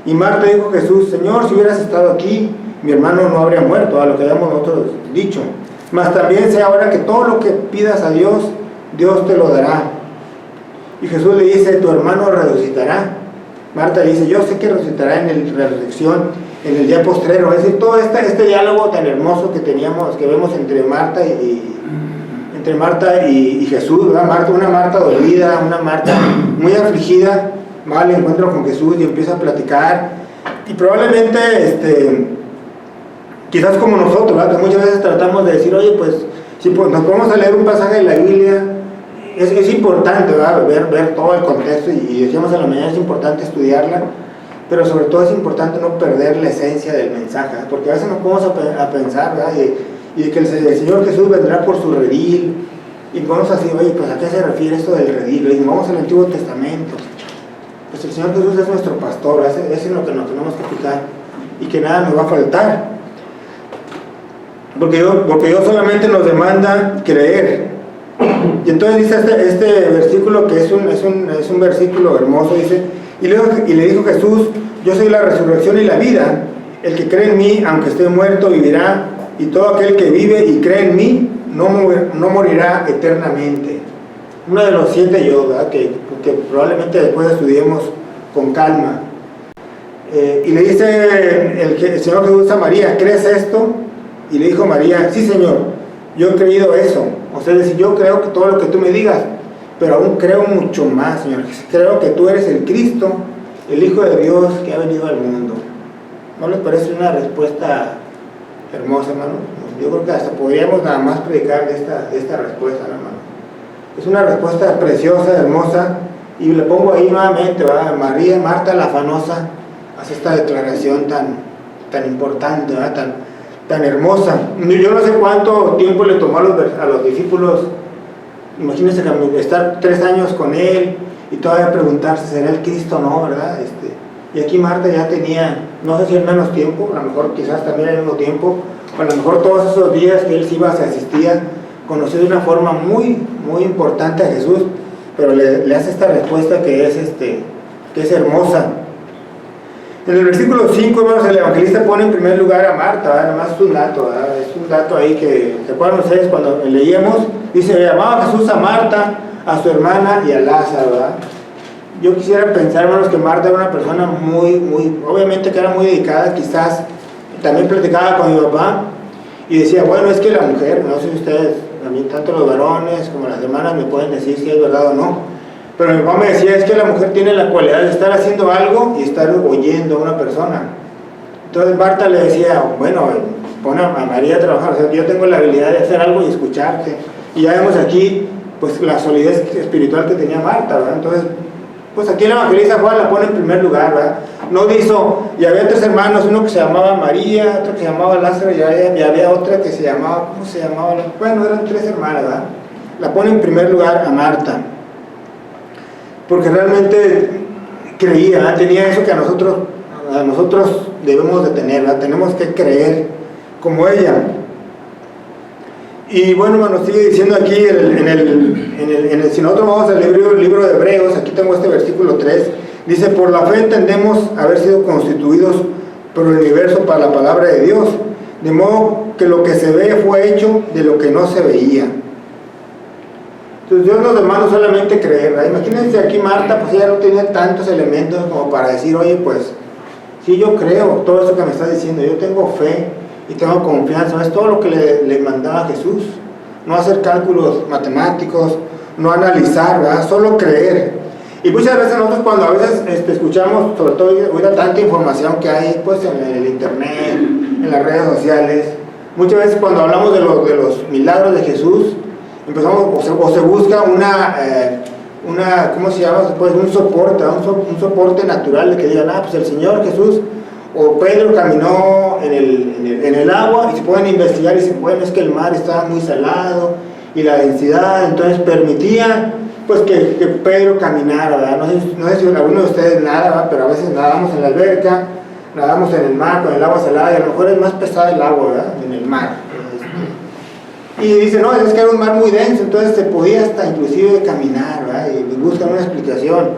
Y Marta dijo a Jesús, Señor, si hubieras estado aquí, mi hermano no habría muerto, a lo que habíamos nosotros dicho. Mas también sé ahora que todo lo que pidas a Dios, Dios te lo dará. Y Jesús le dice, tu hermano resucitará. Marta dice, yo sé que resucitará en la resurrección, en el día postrero. Es decir, todo este diálogo tan hermoso que vemos entre Marta y Jesús, ¿verdad? Una Marta dolida, una Marta muy afligida, va al encuentro con Jesús y empieza a platicar. Y probablemente, quizás como nosotros, ¿verdad? Que muchas veces tratamos de decir, oye, pues, si nos ponemos a leer un pasaje de la Biblia, es importante, ¿verdad? Ver todo el contexto, y decíamos en la mañana, es importante estudiarla, pero sobre todo es importante no perder la esencia del mensaje, ¿verdad? Porque a veces nos ponemos a pensar, ¿verdad? Y que el Señor Jesús vendrá por su redil, y vamos así, oye, pues ¿a qué se refiere esto del redil? Y vamos al Antiguo Testamento, pues el Señor Jesús es nuestro pastor, eso es lo que nos tenemos que fijar, y que nada nos va a faltar, porque Dios solamente nos demanda creer. Y entonces dice este versículo, que es un versículo hermoso, dice, y le dijo Jesús, yo soy la resurrección y la vida, el que cree en mí, aunque esté muerto, vivirá, y todo aquel que vive y cree en mí no morirá eternamente. Uno de los 7 yo, ¿verdad? Que probablemente después estudiemos con calma. Y le dice el Señor Jesús a María, ¿crees esto? Y le dijo María, sí Señor, yo he creído eso. O sea, es decir, yo creo que todo lo que tú me digas, pero aún creo mucho más, Señor. Creo que tú eres el Cristo, el Hijo de Dios que ha venido al mundo. ¿No les parece una respuesta hermosa, hermano? Yo creo que hasta podríamos nada más predicar de esta respuesta, hermano. Es una respuesta preciosa, hermosa, y le pongo ahí nuevamente, ¿verdad? Marta la afanosa hace esta declaración tan importante, ¿verdad? Tan hermosa. Yo no sé cuánto tiempo le tomó a los discípulos, imagínense estar 3 años con él y todavía preguntarse, ¿será el Cristo o no, verdad? Y aquí Marta ya tenía, no sé si en menos tiempo, a lo mejor quizás también en el mismo tiempo, o a lo mejor todos esos días que él se asistía, conoció de una forma muy, muy importante a Jesús, pero le hace esta respuesta que es hermosa. En el versículo 5, hermanos, el evangelista pone en primer lugar a Marta, ¿verdad? Nada más es un dato, ¿verdad? Es un dato ahí que, ¿se acuerdan ustedes cuando leíamos? Dice, llamaba Jesús a Marta, a su hermana y a Lázaro, ¿verdad? Yo quisiera pensar, hermanos, que Marta era una persona muy, obviamente que era muy dedicada, quizás también platicaba con mi papá y decía, bueno, es que la mujer, no sé si ustedes, también tanto los varones como las hermanas me pueden decir si es verdad o no, pero mi papá me decía, es que la mujer tiene la cualidad de estar haciendo algo y estar oyendo a una persona. Entonces Marta le decía, bueno, pon a María a trabajar, o sea, yo tengo la habilidad de hacer algo y escucharte. Y ya vemos aquí, pues, la solidez espiritual que tenía Marta, ¿verdad? Entonces, Pues aquí el evangelista Juan la pone en primer lugar, ¿verdad? No dijo, y había 3 hermanos, uno que se llamaba María, otro que se llamaba Lázaro, y había otra que se llamaba, ¿cómo se llamaba? Bueno, eran 3 hermanas, ¿verdad? La pone en primer lugar a Marta, porque realmente creía, ¿verdad? Tenía eso que a nosotros debemos de tener, ¿verdad? Tenemos que creer como ella. Y bueno, hermano, sigue diciendo aquí, si nosotros vamos al libro de Hebreos, aquí tengo este versículo 3, dice, por la fe entendemos haber sido constituidos por el universo para la palabra de Dios, de modo que lo que se ve fue hecho de lo que no se veía. Entonces Dios nos demanda solamente creer, ¿verdad? Imagínense aquí Marta, pues ella no tenía tantos elementos como para decir, oye, pues, sí, yo creo todo eso que me estás diciendo, yo tengo fe y tengo confianza, es todo lo que le mandaba Jesús, no hacer cálculos matemáticos, no analizar, ¿verdad? Solo creer. Y muchas veces nosotros cuando a veces escuchamos, sobre todo ahorita tanta información que hay pues en el internet, en las redes sociales, muchas veces cuando hablamos de los milagros de Jesús, empezamos o se busca una ¿cómo se llama? Pues un soporte natural de que digan, pues el Señor Jesús o Pedro caminó en el agua, y se pueden investigar y dicen, bueno, es que el mar estaba muy salado y la densidad entonces permitía pues que Pedro caminara, ¿verdad? No sé si alguno de ustedes nada, ¿verdad? Pero a veces nadamos en la alberca, nadamos en el mar con el agua salada, y a lo mejor es más pesada el agua, ¿verdad? En el mar. Y dice, no, es que era un mar muy denso, entonces se podía hasta inclusive caminar, ¿verdad? Y buscan una explicación.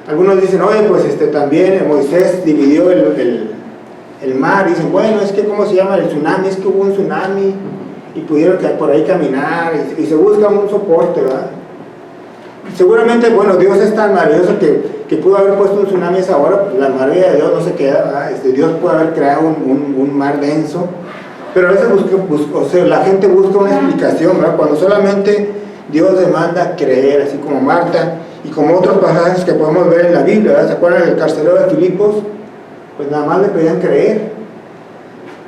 Algunos dicen, oye, pues también Moisés dividió el mar, y dicen, bueno, es que ¿cómo se llama el tsunami? Es que hubo un tsunami y pudieron por ahí caminar, y se busca un soporte, ¿verdad? Seguramente, bueno, Dios es tan maravilloso que pudo haber puesto un tsunami a esa hora, pues la maravilla de Dios no se queda, ¿verdad? Dios puede haber creado un mar denso, pero a veces la gente busca una explicación, ¿verdad? Cuando solamente Dios demanda creer, así como Marta, y como otros pasajes que podemos ver en la Biblia, ¿verdad? ¿Se acuerdan del carcelero de Filipos? Pues nada más le pedían creer.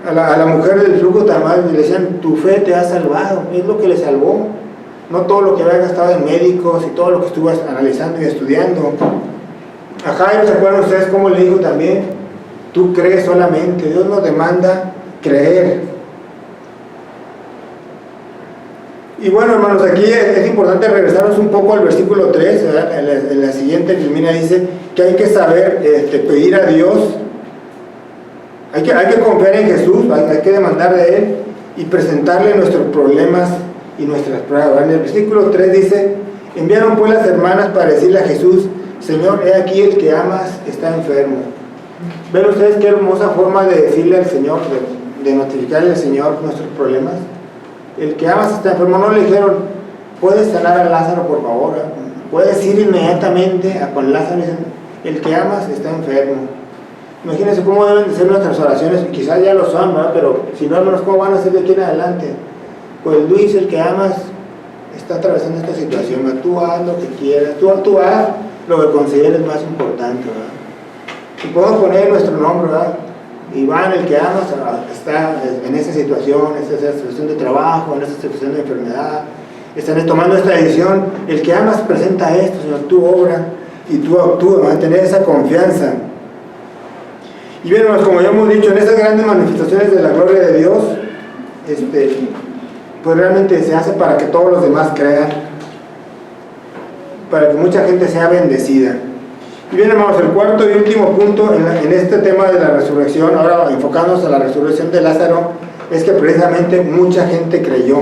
A la mujer del flujo también le decían, tu fe te ha salvado, es lo que le salvó. No todo lo que había gastado en médicos y todo lo que estuvo analizando y estudiando. A Jairo, ¿se acuerdan ustedes cómo le dijo también? Tú crees solamente, Dios nos demanda creer. Y bueno, hermanos, aquí es importante regresarnos un poco al versículo 3, ¿verdad? En la siguiente termina, dice que hay que saber pedir a Dios, hay que confiar en Jesús, hay que demandar de Él y presentarle nuestros problemas y nuestras pruebas. En el versículo 3 dice, enviaron pues las hermanas para decirle a Jesús, Señor, he aquí el que amas está enfermo. ¿Ven ustedes qué hermosa forma de decirle al Señor, de notificarle al Señor nuestros problemas? El que amas está enfermo. No le dijeron, puedes sanar a Lázaro por favor, puedes ir inmediatamente a con Lázaro. El que amas está enfermo. Imagínense cómo deben de ser nuestras oraciones, quizás ya lo son, ¿verdad? Pero si no, hermanos, ¿cómo van a ser de aquí en adelante? Pues Luis, el que amas está atravesando esta situación, ¿verdad? Tú haz lo que quieras, tú haz lo que consideres más importante, ¿verdad? Y podemos poner nuestro nombre, ¿verdad? Iván, el que amas, está en esa situación de trabajo, en esa situación de enfermedad, están tomando esta decisión. El que amas presenta esto, Señor, tú obra y tú actúa, ¿verdad? Tener esa confianza. Y bien, hermanos, como ya hemos dicho, en esas grandes manifestaciones de la gloria de Dios, pues realmente se hace para que todos los demás crean, para que mucha gente sea bendecida. Y bien, hermanos, el cuarto y último punto en este tema de la resurrección, ahora enfocándonos a la resurrección de Lázaro, es que precisamente mucha gente creyó.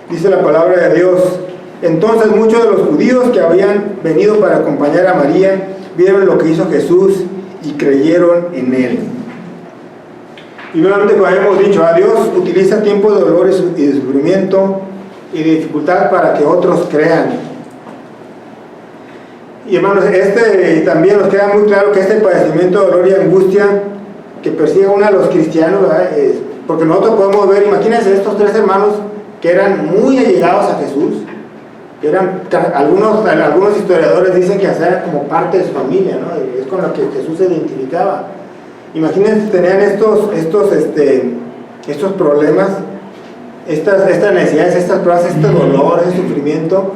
Dice la palabra de Dios, entonces muchos de los judíos que habían venido para acompañar a María, vieron lo que hizo Jesús y creyeron en Él. Y nuevamente, como habíamos dicho, Dios utiliza tiempos de dolor y de sufrimiento y de dificultad para que otros crean. Y hermanos, también nos queda muy claro que este padecimiento de dolor y angustia que persigue uno a los cristianos, ¿verdad? Porque nosotros podemos ver, imagínense estos 3 hermanos que eran muy allegados a Jesús, que eran, algunos historiadores dicen que eran como parte de su familia, ¿no? Es con lo que Jesús se identificaba. Imagínense, tenían estos problemas, estas necesidades, estas pruebas, este dolor, este sufrimiento.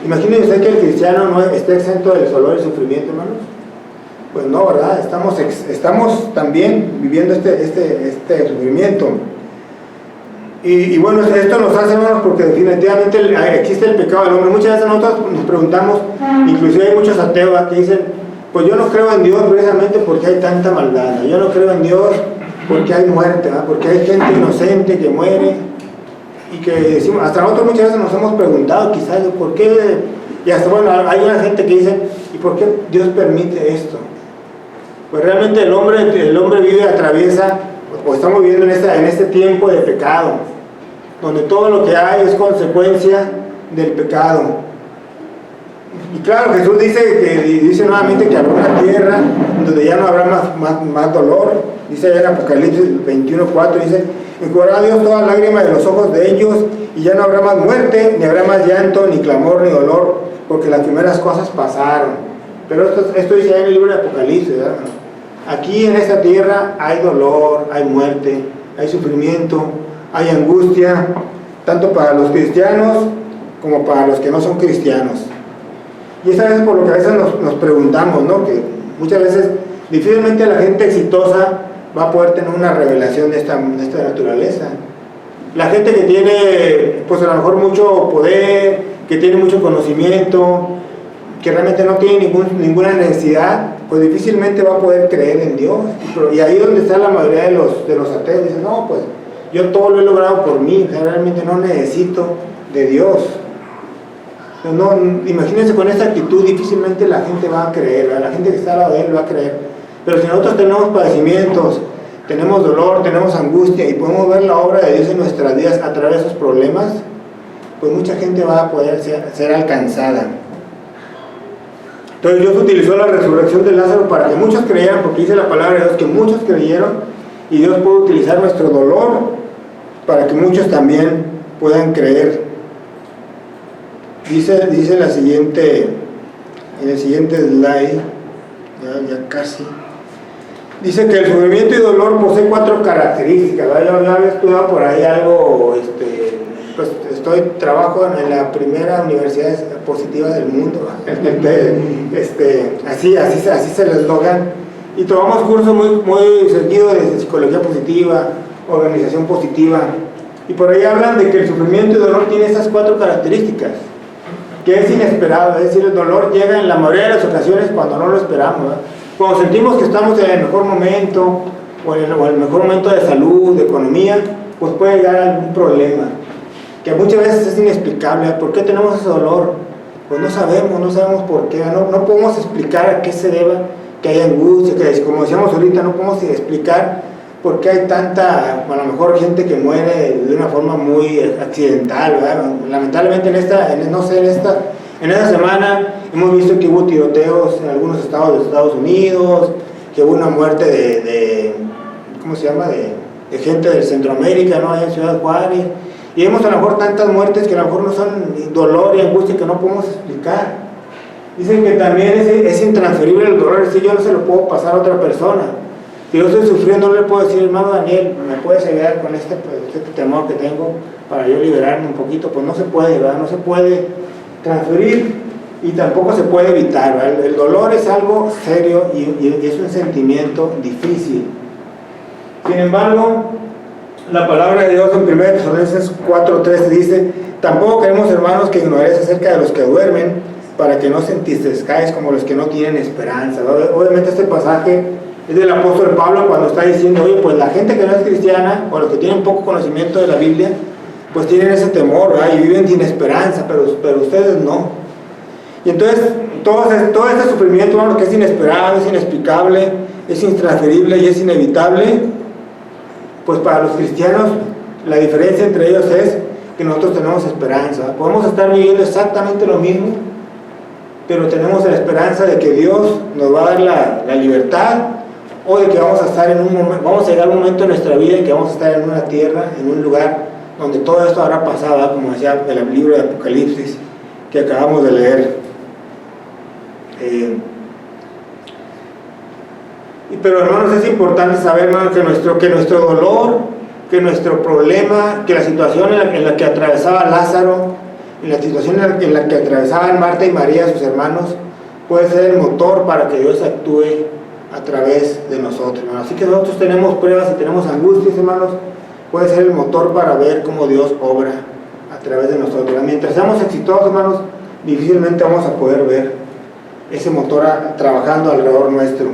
Imagínense usted que el cristiano no esté exento del dolor y sufrimiento, hermanos. Pues no, ¿verdad? Estamos también viviendo este sufrimiento. Y bueno, esto nos hace, hermanos, porque definitivamente existe el pecado del hombre. Muchas veces nosotros nos preguntamos, inclusive hay muchos ateos que dicen, pues yo no creo en Dios precisamente porque hay tanta maldad, ¿no? Yo no creo en Dios porque hay muerte, ¿no? Porque hay gente inocente que muere. Y que decimos, hasta nosotros muchas veces nos hemos preguntado quizás por qué, y hasta bueno, hay una gente que dice, ¿y por qué Dios permite esto? Pues realmente el hombre vive, atraviesa, o estamos viviendo en este tiempo de pecado, donde todo lo que hay es consecuencia del pecado. Y claro, Jesús dice nuevamente que habrá una tierra donde ya no habrá más dolor. Dice allá en Apocalipsis 21:4, dice, enjugará Dios toda lágrima de los ojos de ellos, y ya no habrá más muerte, ni habrá más llanto, ni clamor, ni dolor, porque las primeras cosas pasaron. Pero esto dice en el libro de Apocalipsis, ¿verdad? Aquí en esta tierra hay dolor, hay muerte, hay sufrimiento, hay angustia, tanto para los cristianos como para los que no son cristianos. Y esa es por lo que a veces nos preguntamos, ¿no? Que muchas veces difícilmente la gente exitosa va a poder tener una revelación de esta naturaleza. La gente que tiene, pues a lo mejor mucho poder, que tiene mucho conocimiento, que realmente no tiene ninguna necesidad, pues difícilmente va a poder creer en Dios. Y ahí es donde está la mayoría de los ateos. Dicen, no, pues yo todo lo he logrado por mí, realmente no necesito de Dios. No, imagínense, con esta actitud difícilmente la gente va a creer, ¿verdad? La gente que está al lado de él va a creer. Pero si nosotros tenemos padecimientos, tenemos dolor, tenemos angustia y podemos ver la obra de Dios en nuestras vidas a través de esos problemas, pues mucha gente va a poder ser alcanzada. Entonces Dios utilizó la resurrección de Lázaro para que muchos creyeran, porque dice la palabra de Dios que muchos creyeron, y Dios puede utilizar nuestro dolor para que muchos también puedan creer. Dice en el siguiente slide, ya casi, dice que el sufrimiento y dolor posee 4 características, ¿verdad? Yo había estudiado por ahí algo, pues trabajo en la primera universidad positiva del mundo, así es el eslogan, y tomamos cursos muy seguidos de psicología positiva, organización positiva, y por ahí hablan de que el sufrimiento y dolor tiene estas 4 características, que es inesperado, es decir, el dolor llega en la mayoría de las ocasiones cuando no lo esperamos, ¿verdad? Cuando sentimos que estamos en el mejor momento, o en el mejor momento de salud, de economía, pues puede llegar algún problema, que muchas veces es inexplicable. ¿Por qué tenemos ese dolor? Pues no sabemos por qué, no podemos explicar a qué se deba, que hay angustia, que como decíamos ahorita, no podemos explicar por qué hay tanta, a lo mejor gente que muere de una forma muy accidental, ¿verdad? Lamentablemente en esa semana hemos visto que hubo tiroteos en algunos estados de Estados Unidos, que hubo una muerte de gente de Centroamérica, ¿no? En Ciudad Juárez, y vemos a lo mejor tantas muertes que a lo mejor no son dolor y angustia que no podemos explicar. Dicen que también es intransferible el dolor, es decir, yo no se lo puedo pasar a otra persona. Si yo estoy sufriendo, no le puedo decir, hermano Daniel, ¿me puedes ayudar con este temor que tengo para yo liberarme un poquito? Pues no se puede, ¿verdad? No se puede transferir y tampoco se puede evitar, ¿verdad? El dolor es algo serio y es un sentimiento difícil. Sin embargo, la palabra de Dios en 1 Tesalonicenses 4:3 dice, tampoco queremos, hermanos, que ignoréis acerca de los que duermen, para que no os entristezcáis como los que no tienen esperanza, ¿verdad? Obviamente este pasaje es del apóstol Pablo cuando está diciendo, oye, pues la gente que no es cristiana, o los que tienen poco conocimiento de la Biblia, pues tienen ese temor, ¿verdad? Y viven sin esperanza, pero ustedes no. Y entonces, todo este sufrimiento, hermano, que es inesperado, es inexplicable, es intransferible y es inevitable, pues para los cristianos, la diferencia entre ellos es que nosotros tenemos esperanza. Podemos estar viviendo exactamente lo mismo, pero tenemos la esperanza de que Dios nos va a dar la libertad, o de que vamos a llegar a un momento en nuestra vida en que vamos a estar en una tierra, en un lugar donde todo esto habrá pasado, como decía el libro de Apocalipsis que acabamos de leer. Pero hermanos, es importante saber, hermanos, que nuestro dolor que nuestro problema, que la situación en la que atravesaba Lázaro, en la situación en la que atravesaban Marta y María, sus hermanos, puede ser el motor para que Dios actúe a través de nosotros, hermanos. Así que nosotros tenemos pruebas y tenemos angustias, hermanos, puede ser el motor para ver cómo Dios obra a través de nosotros. Mientras seamos exitosos, hermanos, difícilmente vamos a poder ver ese motor trabajando alrededor nuestro.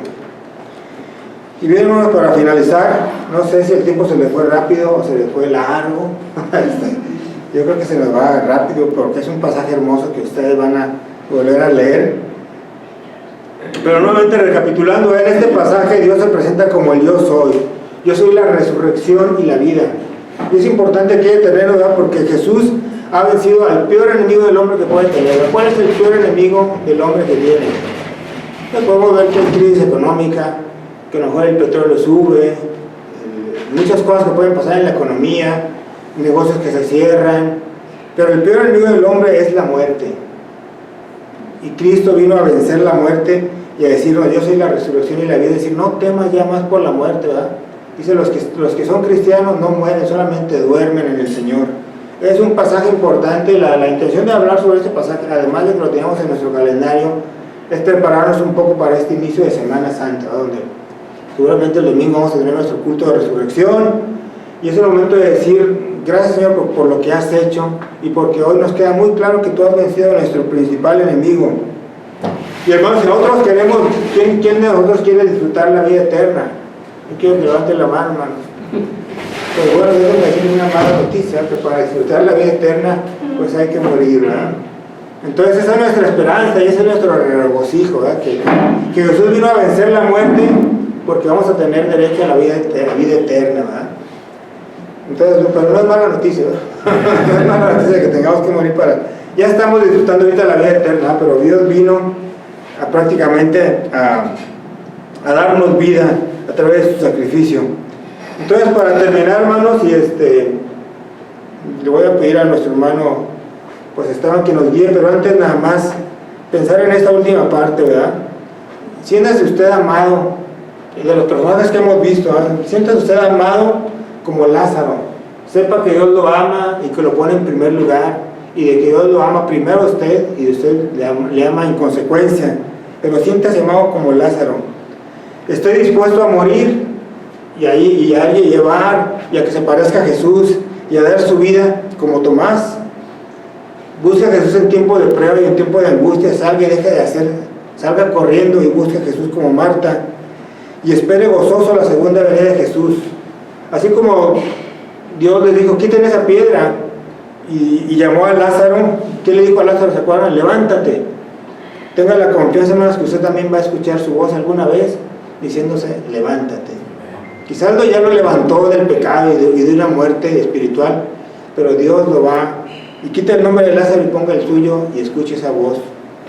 Y bien, hermanos, para finalizar, no sé si el tiempo se le fue rápido o se le fue largo. Yo creo que se nos va rápido porque es un pasaje hermoso que ustedes van a volver a leer. Pero nuevamente recapitulando, en este pasaje Dios se presenta como el yo soy. Yo soy la resurrección y la vida. Y es importante aquí detenerlo, ¿verdad? Porque Jesús ha vencido al peor enemigo del hombre que puede tener. ¿Cuál es el peor enemigo del hombre que tiene? Pues podemos ver que hay crisis económica, que a lo mejor el petróleo sube, muchas cosas que pueden pasar en la economía, negocios que se cierran, pero el peor enemigo del hombre es la muerte. Y Cristo vino a vencer la muerte y a decirnos, yo soy la resurrección y la vida, decir, no temas ya más por la muerte, ¿verdad? Dice, los que son cristianos no mueren, solamente duermen en el Señor. Es un pasaje importante. La intención de hablar sobre este pasaje, además de que lo tenemos en nuestro calendario, es prepararnos un poco para este inicio de Semana Santa, ¿verdad? Donde seguramente el domingo vamos a tener nuestro culto de resurrección, y es el momento de decir, gracias Señor por lo que has hecho, y porque hoy nos queda muy claro que tú has vencido a nuestro principal enemigo. Y hermanos, si nosotros queremos, ¿quién de nosotros quiere disfrutar la vida eterna? Yo quiero que levanten la mano, hermanos. Pero bueno, déjenme decir una mala noticia, que para disfrutar la vida eterna, pues hay que morir, ¿verdad? Entonces esa es nuestra esperanza y ese es nuestro regocijo, ¿verdad? Que Jesús vino a vencer la muerte porque vamos a tener derecho a la vida eterna, ¿verdad? Entonces, pero no es mala noticia, ¿verdad? No es mala noticia que tengamos que morir para... Ya estamos disfrutando ahorita la vida eterna, pero Dios vino a prácticamente a darnos vida a través de su sacrificio. Entonces, para terminar, hermanos, le voy a pedir a nuestro hermano, pues Esteban, que nos guíe, pero antes nada más pensar en esta última parte, ¿verdad? Siéntase usted amado, de los personajes que hemos visto, ¿verdad? Siéntase usted amado como Lázaro. Sepa que Dios lo ama y que lo pone en primer lugar, y de que Dios lo ama primero a usted y usted le ama en consecuencia. Pero siéntase amado como Lázaro. Estoy dispuesto a morir y a llevar y a que se parezca a Jesús y a dar su vida como Tomás. Busque a Jesús en tiempo de prueba y en tiempo de angustia. Salga y deje de hacer, salga corriendo y busque a Jesús como Marta, y espere gozoso la segunda venida de Jesús. Así como Dios les dijo, quiten esa piedra, y llamó a Lázaro. ¿Qué le dijo a Lázaro? ¿Se acuerdan? Levántate. Tenga la confianza, hermanos, que usted también va a escuchar su voz alguna vez diciéndose, levántate. Quizás ya lo levantó del pecado y de una muerte espiritual, pero Dios lo va, y quita el nombre de Lázaro y ponga el suyo y escuche esa voz,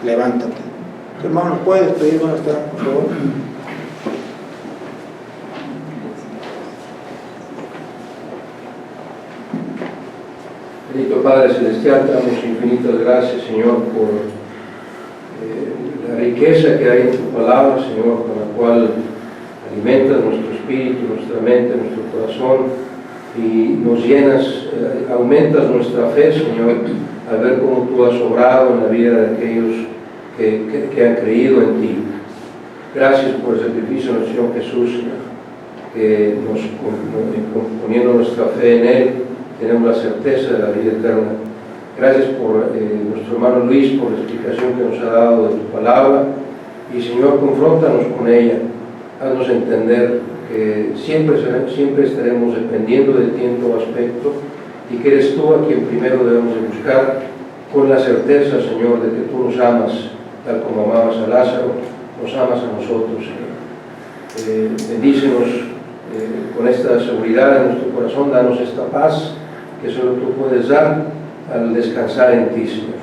levántate. Hermano, ¿puede despedir con usted, por favor? Bendito Padre Celestial, te damos infinitas gracias, Señor, por la riqueza que hay en tu palabra, Señor, con la cual alimentas nuestro espíritu, nuestra mente, nuestro corazón, y nos llenas, aumentas nuestra fe, Señor, al ver cómo tú has obrado en la vida de aquellos que han creído en ti. Gracias por el sacrificio de nuestro Señor Jesús, Señor, que poniendo nuestra fe en Él, tenemos la certeza de la vida eterna. Gracias por nuestro hermano Luis, por la explicación que nos ha dado de tu palabra, y Señor, confróntanos con ella, haznos entender que siempre estaremos dependiendo de ti en todo aspecto, y que eres tú a quien primero debemos de buscar, con la certeza, Señor, de que tú nos amas, tal como amabas a Lázaro, nos amas a nosotros, Señor. Bendícenos con esta seguridad en nuestro corazón, danos esta paz que solo tú puedes dar al descansar en ti, Señor.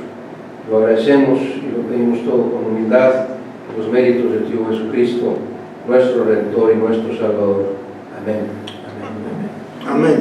Lo agradecemos y lo pedimos todo con humildad, en los méritos de tu Jesucristo, nuestro Redentor y nuestro Salvador. Amén. Amén. Amén.